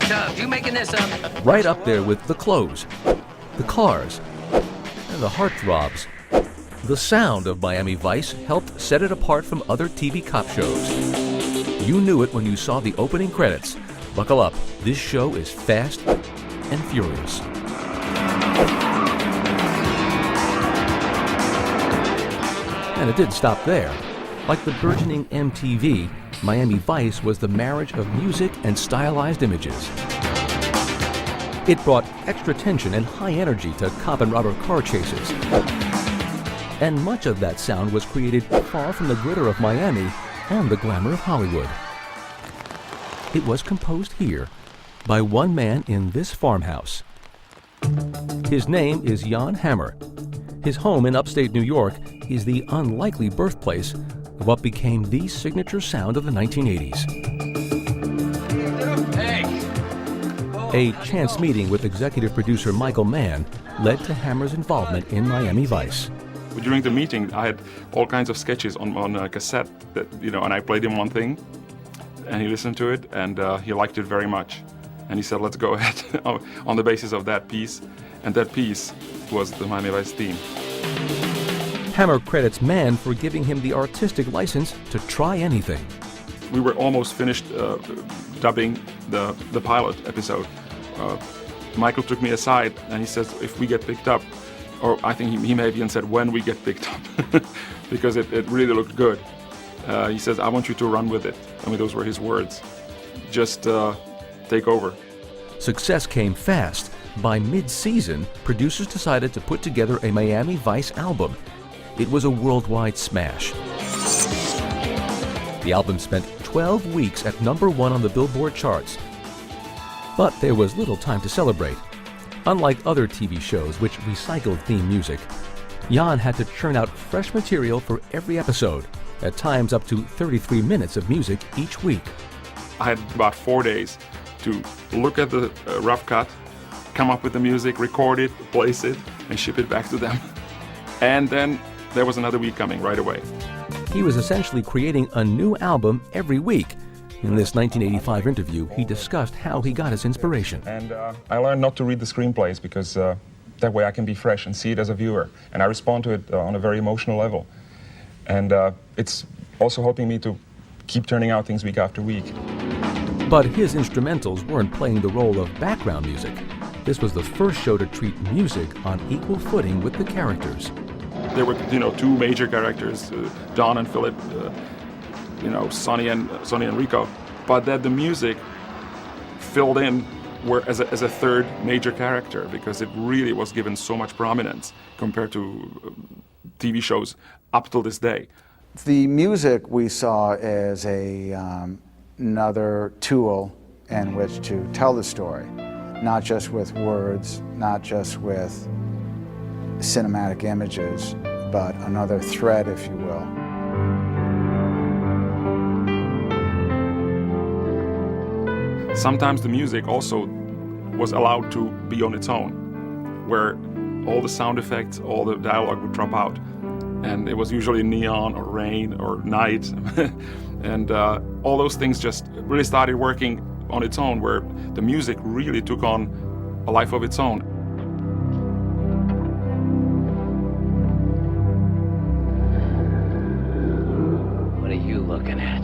tough. You making this up? Right up there with the clothes, the cars, and the heartthrobs. The sound of Miami Vice helped set it apart from other TV cop shows. You knew it when you saw the opening credits. Buckle up, this show is fast and furious. And it didn't stop there. Like the burgeoning MTV, Miami Vice was the marriage of music and stylized images. It brought extra tension and high energy to cop and robber car chases. And much of that sound was created far from the glitter of Miami and the glamour of Hollywood. It was composed here by one man in this farmhouse. His name is Jan Hammer. His home in upstate New York is the unlikely birthplace of what became the signature sound of the 1980s. A chance meeting with executive producer Michael Mann led to Hammer's involvement in Miami Vice. During the meeting, I had all kinds of sketches on a cassette that, and I played him one thing, and he listened to it, and he liked it very much. And he said, let's go ahead on the basis of that piece. And that piece was the Miami Vice theme. Hammer credits Mann for giving him the artistic license to try anything. We were almost finished dubbing the pilot episode. Michael took me aside and he says, if we get picked up, or I think he maybe even said when we get picked up, because it really looked good. He says, I want you to run with it. I mean, those were his words. Just take over. Success came fast. By mid-season, producers decided to put together a Miami Vice album. It was a worldwide smash. The album spent 12 weeks at #1 on the Billboard charts. But there was little time to celebrate. Unlike other TV shows which recycled theme music, Jan had to churn out fresh material for every episode, at times up to 33 minutes of music each week. I had about 4 days to look at the rough cut, come up with the music, record it, place it, and ship it back to them. And then there was another week coming right away. He was essentially creating a new album every week. In this 1985 interview, he discussed how he got his inspiration. And I learned not to read the screenplays because that way I can be fresh and see it as a viewer. And I respond to it on a very emotional level. And it's also helping me to keep turning out things week after week. But his instrumentals weren't playing the role of background music. This was the first show to treat music on equal footing with the characters. There were, two major characters, Don and Philip, Sonny and Rico, but that the music filled in as a third major character because it really was given so much prominence compared to TV shows up till this day. The music we saw as another tool in which to tell the story, not just with words, not just with cinematic images, but another thread, if you will. Sometimes the music also was allowed to be on its own, where all the sound effects, all the dialogue would drop out. And it was usually neon or rain or night. And all those things just really started working on its own, where the music really took on a life of its own. What are you looking at?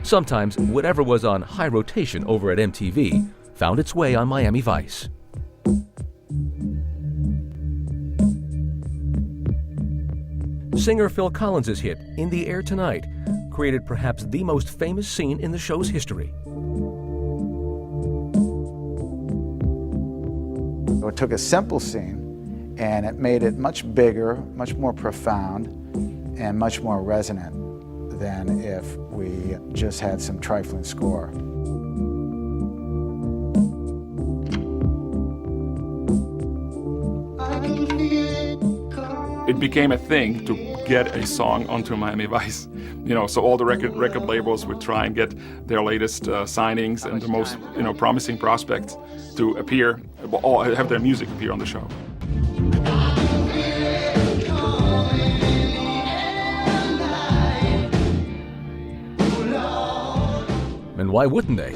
Sometimes, whatever was on high rotation over at MTV found its way on Miami Vice. Singer Phil Collins' hit, In the Air Tonight, created perhaps the most famous scene in the show's history. It took a simple scene and it made it much bigger, much more profound, and much more resonant than if we just had some trifling score. It became a thing to get a song onto Miami Vice. So all the record labels would try and get their latest signings and the most promising prospects to appear, or have their music appear on the show. and why wouldn't they?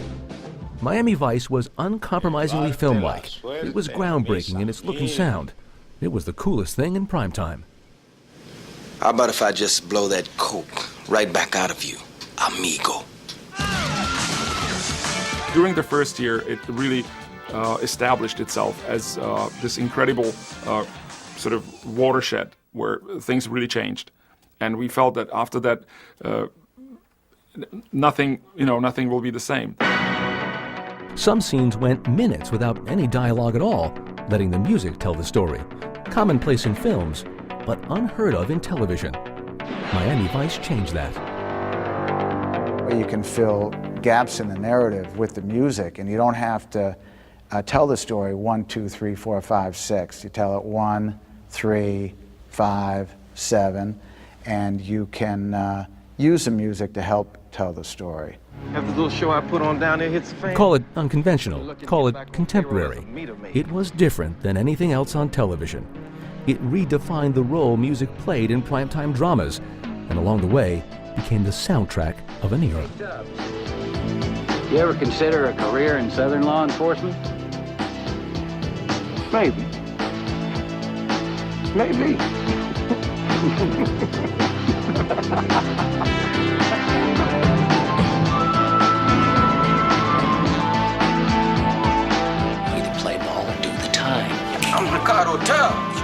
Miami Vice was uncompromisingly film-like. It was groundbreaking in its look and sound. It was the coolest thing in primetime. How about if I just blow that coke right back out of you, amigo? During the first year, it really established itself as this incredible sort of watershed where things really changed. And we felt that after that, nothing will be the same. Some scenes went minutes without any dialogue at all, letting the music tell the story. Commonplace in films, but unheard of in television. Miami Vice changed that. You can fill gaps in the narrative with the music, and you don't have to tell the story 1, 2, 3, 4, 5, 6. You tell it 1, 3, 5, 7, and you can use the music to help tell the story. Have the little show I put on down there hits the fan? Call it unconventional, call it contemporary. It was different than anything else on television. It redefined the role music played in primetime dramas, and along the way, became the soundtrack of an era. You ever consider a career in Southern law enforcement? Maybe. Maybe. Either play ball or do the time. I'm Ricardo Tubbs.